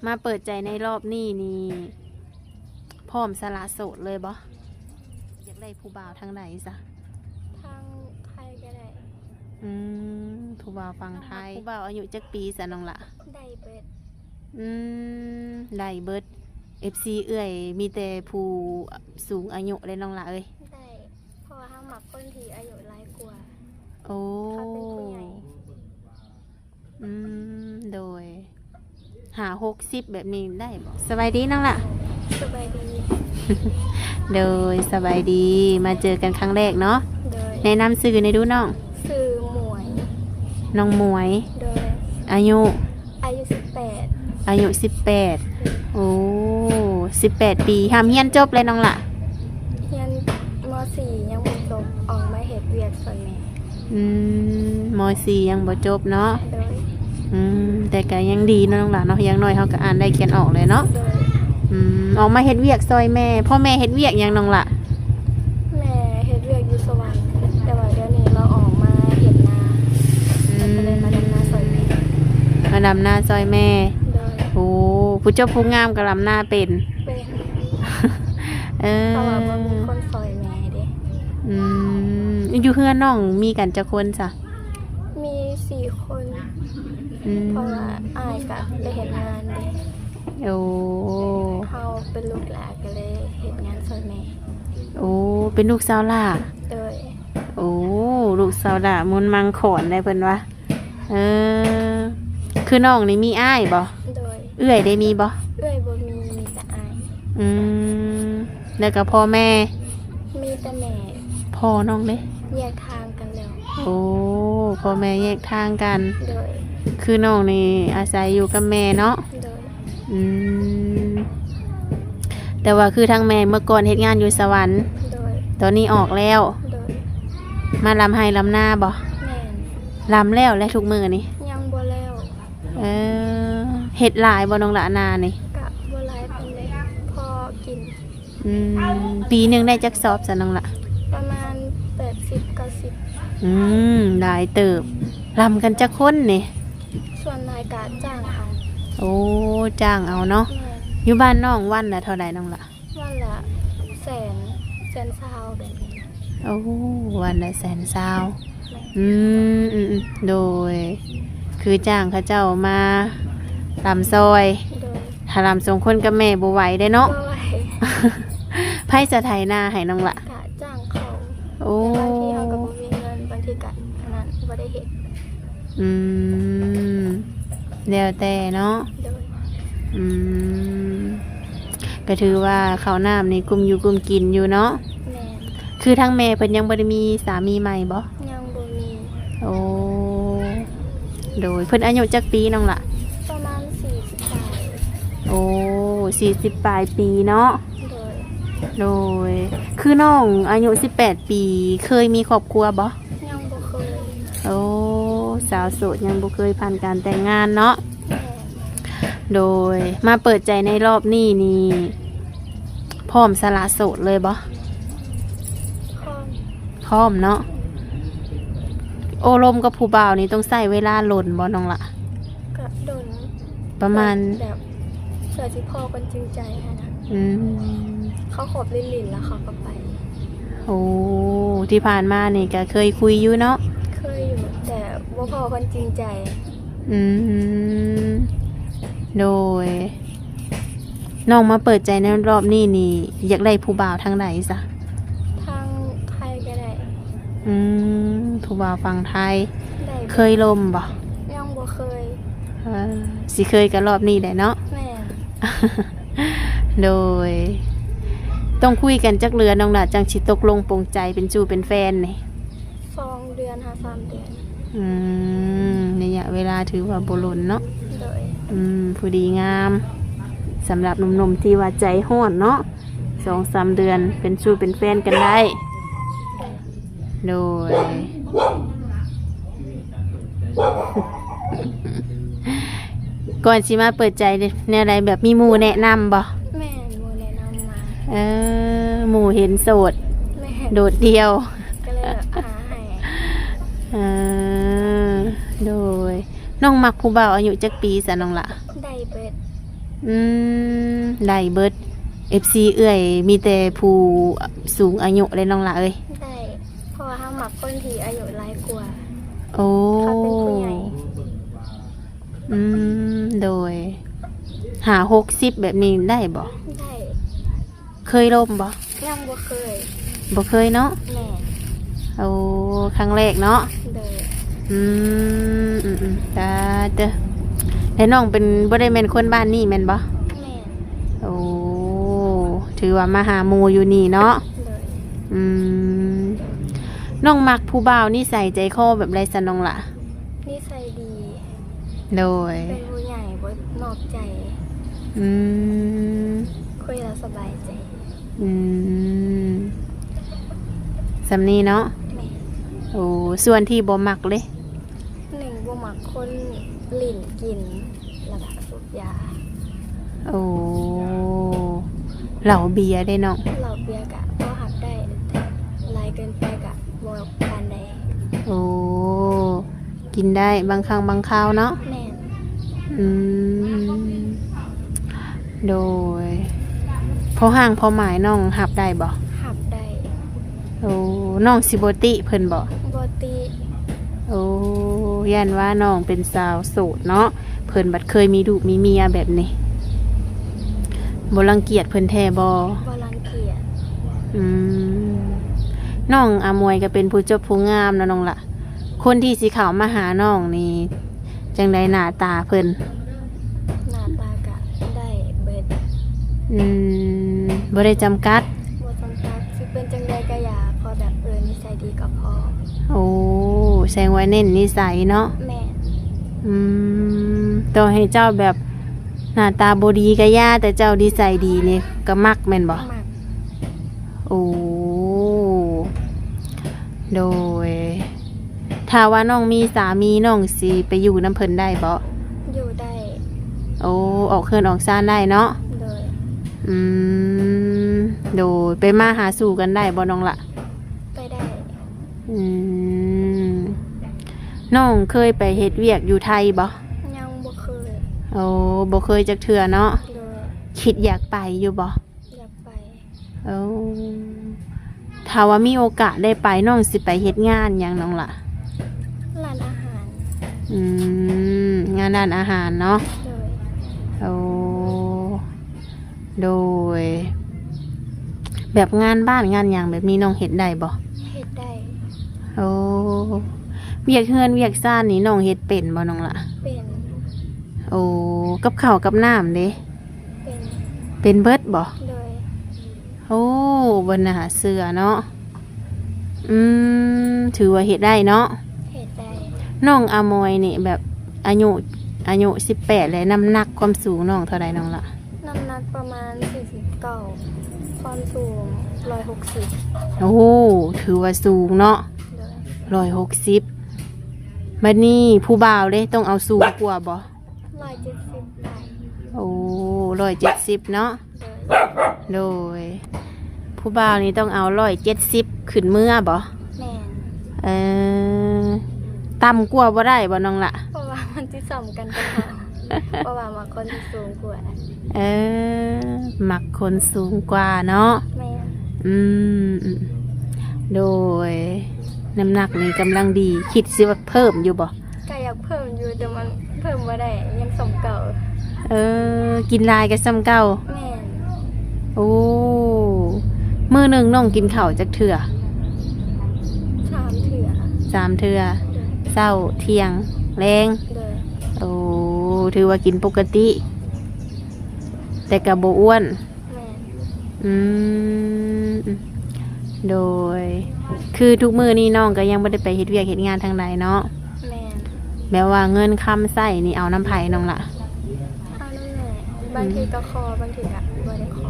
มาเปิดใจในรอบนี้นี่พร้อมสละโสดเลยบ่อยากได้ผู้บ่าวทางไหนซะทางไทยก็ได้ผู้บ่าวฟังไทยผู้บ่าวอายุจักปีซะน้องละได้เบิดได้เบิด FC เอื้อยมีแต่ผู้สูงอายุเลยน้องละเอ้ยได้เพราะว่าเฮามักคนที่อายุหลายกว่าโอ้เขาเป็นผู้ใหญ่โดยหา60แบบนี้ได้บ่สบายดีน้องละสบายดี โดยสบายดีมาเจอกันครั้งแรกเนาะแนะนำสื่อในดูน้องสื่อหมวยน้องหมวยโดยอายุ18โอ้18ปีทำเฮียนจบเลยน้องละเฮียนม.4 ยังบ่จบออกมาเฮ็ดเวียกส่วนแม่ม.4 ยังบ่จบเนาะโดยแต่ก็ยังดีเนาะน้องละเนาะยังน้อยเขาก็อ่านได้เขียนออกเลยเนาะโดยออกมาเฮ็ดเวียกซอยแม่พ่อแม่เฮ็ดเวียกยังน้องละแม่เฮ็ดเวียกอยู่สวรรค์แต่ว่าเดี๋ยวนี้เราออกมาเฮ็ดนาแล้วก็เลยมาดำนาซอยแม่มาดำนาซอยแม่โอ้ผู้เจ้าผู้งามก็ดำนาเป็นเพราะว่าบ่มีคนซอยแม่เด้อยู่เฮือนน้องมีกันจักคนจ้ะมี4คนเพราะว่าอ้ายก็ไปเฮ็ดงานเด้โอ้เขาเป็นลูกหลานก็เลยเฮ็ดงานซอยแม่โอ้เป็นลูกสาวหล่าโดยโอ้ลูกสาวหล่ามุนมังขอนได้เพิ่นว่าคือน้องนี่มีอ้ายบ่โดยเอื้อยได้มีบ่เอื้อยบ่มีแต่อ้ายแล้วก็พ่อแม่มีแต่แม่พ่อน้องเด้แยกทางกันแล้วโอ้พ่อแม่แยกทางกันโดยคือน้องนี่อาศัยอยู่กับแม่เนาะโดยแต่ว่าคือทางแม่เมื่อก่อนเฮ็ดงานอยู่สวรรค์ตอนนี้ออกแล้วมาลำไห้ลำหน้าบ่ลำแล้วและทุกมือนี่ยังบ่แล้วเฮ็ดหลายบ่น้องละนานี่กะบ่หลายปานใดพอกินปีนึงได้จักสอบซะน้องละประมาณ80-90หลายเติบลำกันจักคนนี่ส่วนนายกะจ้างเอาโอ้จ้างเอาเนาะอยู่บ้านน้องวันละเท่าใดน้องละวันละ100,000แบบนี้โอ้วันละ120,000โดยคือจ้างเขาเจ้ามาลำซอยถ้าลำส่งคนกับแม่บ่ไหวได้เนาะไผจะไถนาให้น้องละกะจ้างเขาโอ้บางทีเขาก็บ่มีเงินบางทีกะนั้นบ่ได้เฮ็ดแล้วแต่เนาะก็ถือว่าข้าวน้ำนี่กุมอยู่กุมกินอยู่เนาะคือทางแม่เพิ่นยังบ่ได้มีสามีใหม่บ่ยังบ่มีโอ้โดยเพิ่นอายุจักปีน้องล่ะประมาณ40ปลายโอ้40ปลายปีเนาะโดยคือน้องอายุ18ปีเคยมีครอบครัวบ่ยังบ่เคยโอ้สาวโสดยังบ่เคยผ่านการแต่งงานเนาะโดยมาเปิดใจในรอบนี้นี่พร้อมสละโสดเลยบ่พร้อมเนาะโอลมกับผู้บ่าวนี่ต้องใช้เวลาหล่นบ่น้องละก็โดนประมาณแบบเสือสิพ่อกันจริงใจค่ะนะเขาขบลิ้นแล้วเขาก็ไปโอ้ที่ผ่านมานี่ก็เคยคุยอยู่เนาะเคยอยู่แต่ว่าพ่อกันจริงใจโดยน้องมาเปิดใจในรอบนี้นี่อยากได้ผู้บ่าวทางไหนซะทางไทยก็ได้ผู้บ่าวฟังไทยเคยลมบ่ยังบ่เคยสิเคยกันรอบนี้ได้เนาะแม่โดยต้องคุยกันจักเรือน้องล่ะจังสิตกลงปลงใจเป็นจูเป็นแฟนนี่2 เดือนหา3 เดือนระยะเวลาถือว่าบ่ล้นเนาะโดยผู้ดีงามสำหรับหนุ่มๆที่ว่าใจห้อนเนาะ2-3 เดือนเป็นชูเป็นแฟนกันได้โดยก่อนสิมาเปิดใจในอะไรแบบมีหมู่แนะนำบ่แม่หมู่แนะนำมาหมู่เห็นโสดโดดเดียวก็เลยหาให้โดยน้องมักผู้บ่าวอายุจักปีซะน้องล่ะได้เบิด อืมได้เบิด FC เอื้อยมีแต่ผู้สูงอายุเลยน้องละเอ้ย ได้เพราะว่าถ้าหมักคนที่อายุหลายกว่า โอ้ เขาเป็นผู้ใหญ่ โดยหา60แบบนี้ได้บ่ ได้ เคยล่มบ่ ยังบ่เคย บ่เคยเนาะ แม่ โอ้ครั้งแรกเนาะ เด้อ ตาเด้อแล้วน้องเป็นบ่ได้แม่นคนบ้านนี่แม่นบ่ แม่ โอ้ถือว่ามาหาหมู่อยู่นี่เนาะ เด้อ น้องมักผู้บ่าวนี่ใส่ใจคอแบบไรซะน้องล่ะ นิสัยดี โดย เป็นผู้ใหญ่บ่นอกใจ อืม คุยแล้วสบายใจ อืมสำนีเนาะ แม่ โอ้ส่วนที่บ่มักเลย หนึ่งบ่มักคนหลิ่นกินแล้วก็สูบยา โอ้เหล่าเบียร์ได้น้อง เหล้าเบียร์กะก็หับได้แต่หลายเกินไปกะบ่ปานใด โอ้กินได้บางครั้งบางคราวเนาะ แม่น อืมโดยพอห่างพอหมายน้องหับได้บ่ หับได้ โอ้น้องสิบติเพิ่นบ่ บ่ติ โอ้ยันว่าน้องเป็นสาวโสดเนาะเพิ่นบัดเคยมีลูกมีเมียแบบนี้บ่รังเกียจเพิ่นแท้บ่ บ่รังเกียจ อืมน้องอามวยก็เป็นผู้จบผู้งามเนาะน้องล่ะ คนที่สิเข้ามาหาน้องนี่จังไดหน้าตาเพิ่น หน้าตากะได้เบิด บ่ได้จำกัด บ่จำกัดสิเป็นจังใดก็อย่าพอแบบนิสัยดีก็พอ โอ้แสดงว่าเน้นนิสัยเนาะ แม่น ต่อให้เจ้าแบบหน้าตาบ่ดีก็ย่าแต่เจ้านิสัยดีนี่ก็มักแม่นบ่ มัก โอ้โดยถ้าว่าน้องมีสามีน้องสิไปอยู่น้ำเพิ่นได้บ่ อยู่ได้ โอ้ออกเคือนออกซ่านได้เนาะ โดย อืมโดยไปมาหาสู่กันได้บ่น้องละ ไปได้ อืมน้องเคยไปเฮ็ดเวียกอยู่ไทยบ่ ยังบ่เคย โอ้บ่เคยจักเทื่อเนาะ โดย คิดอยากไปอยู่บ่ อยากไป โอ้ถ้าว่ามีโอกาสได้ไปน้องสิไปเฮ็ดงานหยังน้องล่ะ ร้านอาหาร งานด้านอาหารเนาะ โดย โอ้โดย แบบงานบ้านงานหยังแบบนี้น้องเฮ็ดได้บ่ เฮ็ดได้ โอ้เวียกเฮือนเวียกซ่านนี่น้องเฮ็ดเป็นบ่น้องล่ะ เป็น โอ้กับข้าวกับน้ำเด้ เป็น เป็นเบิดบ่ โดย โอ้บนน่ะเสือเนาะถือว่าเฮ็ดได้เนาะ เฮ็ดได้ น้องอามอยนี่แบบอายุ18เลยน้ำหนักความสูงน้องเท่าใดน้องล่ะ น้ำหนักประมาณ49ความสูง160 โอ้ถือว่าสูงเนาะ โดย 160บัดนี้ผู้บ่าวเด้ต้องเอาสูงกว่าบ่ 170ได้ โอ้170เนาะ โดย โดยผู้บ่าวนี่ต้องเอา170ขึ้นเมื่อบ่ แม่น เออต่ำกว่าบ่ได้บ่น้องล่ะ เพราะว่ามันสิสำกันกับเขาเพราะว่ามาคนที่สูงกว่า เออมักคนสูงกว่าเนาะ แม่น โดยน้ำหนักนี่กำลังดี คิดสิว่าเพิ่มอยู่บ่ ก็อยากเพิ่มอยู่แต่มันเพิ่มบ่ได้ยังสมเก่า กินลายกับซ้ำเก่า แม่น โอ้มื้อหนึงน้องกินข้าวจักเทื่อ 3 เถื่อ 3 เทื่อเช้าเที่ยงแรง โดย โอ้ถือว่ากินปกติ แต่ก็บ่อ้วน แม่น อืมโดย คือทุกมื้อนี้น้องก็ยังบ่ได้ไปเฮ็ดเวียกเฮ็ดงานทางใดเนาะ แม่น แบบว่าเงินคำใส่นี่เอาน้ำไผ่น้องละ เอานั่นแหละบางทีก็คอบางทีก็บ่ได้คอ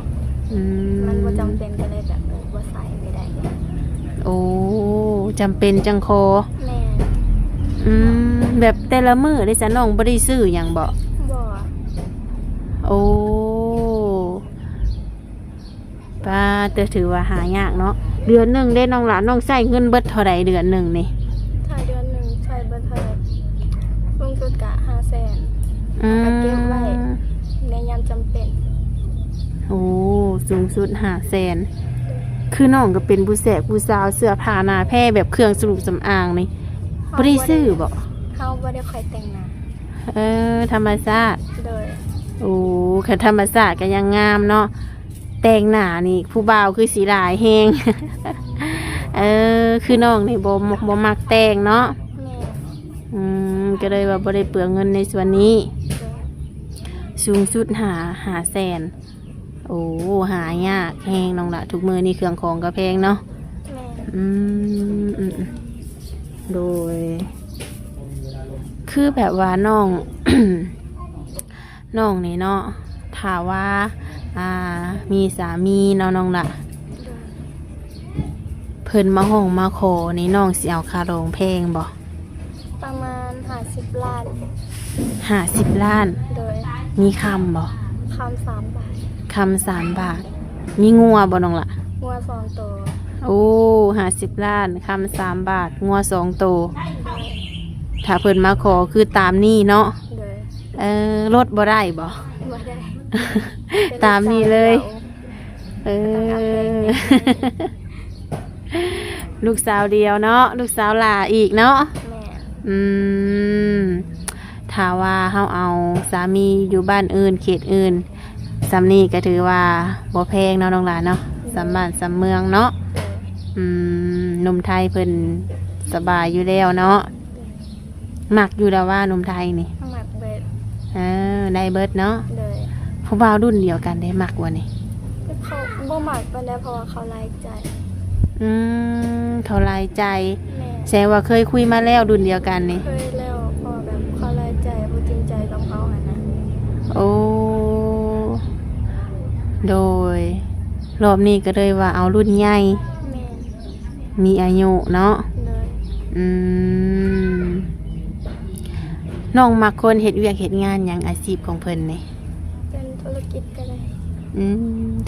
อืม มันบ่จำเป็นก็เลยแบบบ่ใส่ไม่ได้ โอ้จำเป็นจังโค แม่น แบบแต่ละมื้อได้ซะน้องบ่ได้ซื้อหยังบ่ บ่ โอ้ป้าแต่ถือว่าหายากเนาะเดือนหนึงได้น้องหลานน้องใช้เงินเบิดเท่าใดเดือนหนึงนี่ ถ้าเดือนหนึงใช้เบิดเท่าไหร่ลงสุดก็500,000 อื ก็เก็บไว้ ม ในยามจำ โอ้สูงสุด500,000คือน้องก็เป็นผู้แสบผู้สาวเสื้อผ้าหน้าแพร่แบบเครื่องสรุปสำอางนี่บ่ได้ซื้อบ่ เฮาบ่ได้ค่อยแต่งหน้า ธรรมชาติ โดย โอ้คือธรรมชาติก็ยังงามเนาะแต่งหน้านี่ผู้บ่าวคือสีหลายแฮง คือน้องนี่บ่มักแต่งเนาะ แม่ ก็เลยว่าบ่ได้เปลืองเงินในส่วนนี้ โดย สูงสุด500,000โอ้หายากแฮงน้องละทุกมือนี่เครื่องของก็แพงเนาะ แม่ โดย คือแบบว่าน้อง น้องนี่เนาะถ้าว่ามีสามีเนาะน้องละ โดย เพิ่นมาห้องมาขอนี่น้องสิเอาค่าโรงแพงบ่ ประมาณ50 ล้าน 50 ล้าน โดย มีคำบ่ คำ3 บาท คำ3 บาท มีงัวบ่น้องละ งัว2ตัว โอ้50 ล้านคำ3 บาทงัว2 ตัว โดย ถ้าเพิ่นมาขอคือตามนี่เนาะ โดย รถบ่ได้บ่ บ่ได้ ตามนี่เลย ลูกสาวเดียวเนาะลูกสาวหลาอีกเนาะ แม่ ถ้าว่าเฮาเอาสามีอยู่บ้านอื่นเขตอื่นสำนี้ก็ถือว่าบ่แพงเนาะน้องหลานเนาะสำบ้านสำเมืองเนาะ โดย หนุ่มไทยเพิ่นสบายอยู่แล้วเนาะมักอยู่แล้วว่าหนุ่มไทยนี่ หมักเบ็ด ได้เบิดเนาะ โดย ผู้บ่าวรุ่นเดียวกันได้มักว่านี่ เขาบ่หมักปานใดเพราะว่าเขาไล่ใจ เขาหลายใจ แม่ แสดงว่าเคยคุยมาแล้วรุ่นเดียวกันนี่ เคยแล้วพอแบบเขาไล่ใจบ่จริงใจกับเขาหั่นนะ โอ้โดยรอบนี้ก็เลยว่าเอารุ่นใหญ่ แม่ มีอายุเนาะ โดย น้องมักคนเฮ็ดเวียกเฮ็ดงานหยังอาชีพของเพิ่นนี่ เป็นธุรกิจก็ได้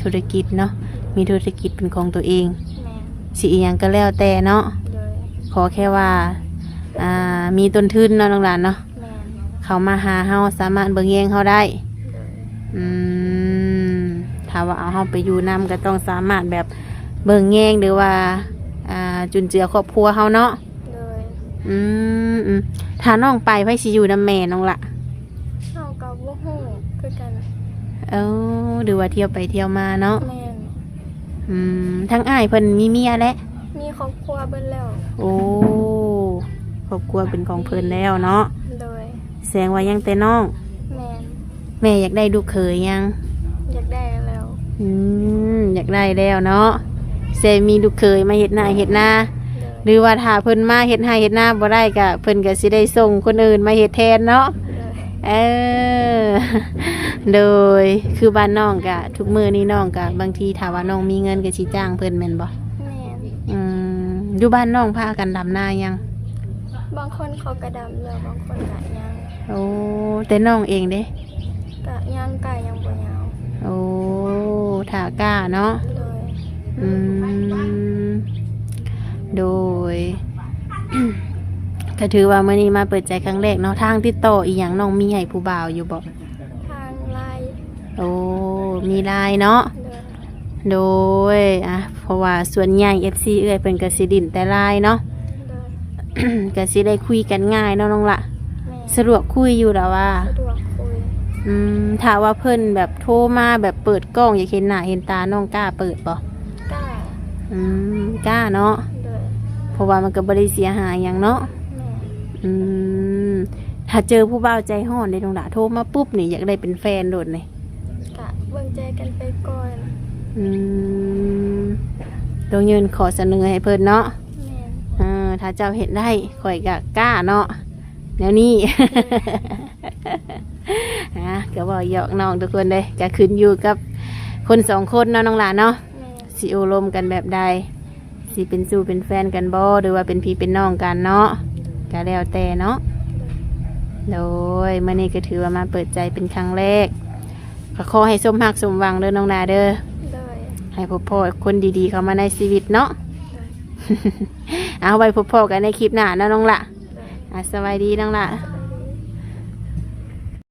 ธุรกิจเนาะมีธุรกิจเป็นของตัวเอง แม่ สิอีหยังก็แล้วแต่เนาะ โดย ขอแค่ว่ามีต้นทุนเนาะน้องหลานเนาะ แม่ เขามาหาเฮาสามารถเบิ่งแยงเฮาได้ โดย ถ้าว่าเอาเฮาไปอยู่นํก็ต้องสามารถแบบเบิ่งแยงหรือว่าจุนเจือครอบครัวเฮาเนาะ โดย ถ้าน้องไปไผสิอยู่นำแม่น้องละ เฮากับบ่ฮู้คือกัน หรือว่าเที่ยวไปเที่ยวมาเนาะ แม่น ทั้งอ้ายเพิ่นมีเมียแล้ว มีครอบครัวเบิดแล้ว โอ้ครอบครัวเป็นของเพิ่นแล้วเนาะ โดย แสดงว่ายังแต่น้อง แม่น แม่อยากได้ลูกเขยยัง อยากได้แล้ว อยากได้แล้วเนาะเซมีลูกเขยมาเฮ็ดหน้าเฮ็ดหน้า โดย หรือว่าถ้าเพิ่นมาเฮ็ดให้เฮ็ดหน้าบ่ได้ก็เพิ่นก็สิได้ส่งคนอื่นมาเฮ็ดแทนเนาะ โดย โดยคือบ้านน้องก็ทุกมื้อนี้น้องก็บางทีถ้าว่าน้องมีเงินก็สิจ้างเพิ่นแม่นบ่ แม่น อยู่บ้านน้องพากันดำนายัง บางคนเขากระดำแล้วบางคนกะยัง โอ้แต่น้องเองเด้ กะยังกะยังบ่ยาว โอ้ถ้ากล้าเนาะ โดย โดย ก็ถือว่ามื้อนี้มาเปิดใจครั้งแรกเนาะทางติดต่ออีหยังน้องมีให้ผู้บ่าวอยู่บ่ ทางไลน์ โอ้มีไลน์เนาะ โดย โดยเพราะว่าส่วนใหญ่ FC เอ้ยเพิ่นก็สิดินแต่ไลน์เนาะ โดย ก็สิได้คุยกันง่ายเนาะน้องละ แม่ สะดวกคุยอยู่แล้วว่า สะดวกคุย ถ้าว่าเพิ่นแบบโทรมาแบบเปิดกล้องอยากเห็นหน้าเห็นตาน้องกล้าเปิดบ่ กล้าก ล้าเนาะ โดย เพราะว่ามันก็บ่ได้เสียหายหยังเนาะ แม่ ถ้าเจอผู้บ่าวใจห้อนในตรงด่าโทรมาปุ๊บนี่อยากได้เป็นแฟนโดดเลย กะเบิ่งใจกันไปก่อน ต้องยืนขอเสนอให้เพิ่นเนาะ แม่ ถ้าเจ้าเห็นได้ข่อยก็กล้าเนาะแล้วนี่ ก็บอกหยอกน้องทุกคนเลยก็ขึ้นอยู่กับคนสองคนเนาะน้องหลานเนาะ แม่ สิโอลมกันแบบใดสิเป็นสู่เป็นแฟนกันบ่หรือว่าเป็นพี่เป็นน้องกันเนาะก็แล้วแต่เนาะโดยมื้อนี้ก็ถือว่ามาเปิดใจเป็นครั้งแรกก็ขอให้สมฮักสมหวังเด้อน้องนาเด้อ โดย ให้พบพ่อคนดีๆเข้ามาในชีวิตเนาะ เอาไว้พบพ่อกันในคลิปหน้าเนาะน้องละ โดย สวัสดีน้องละ ส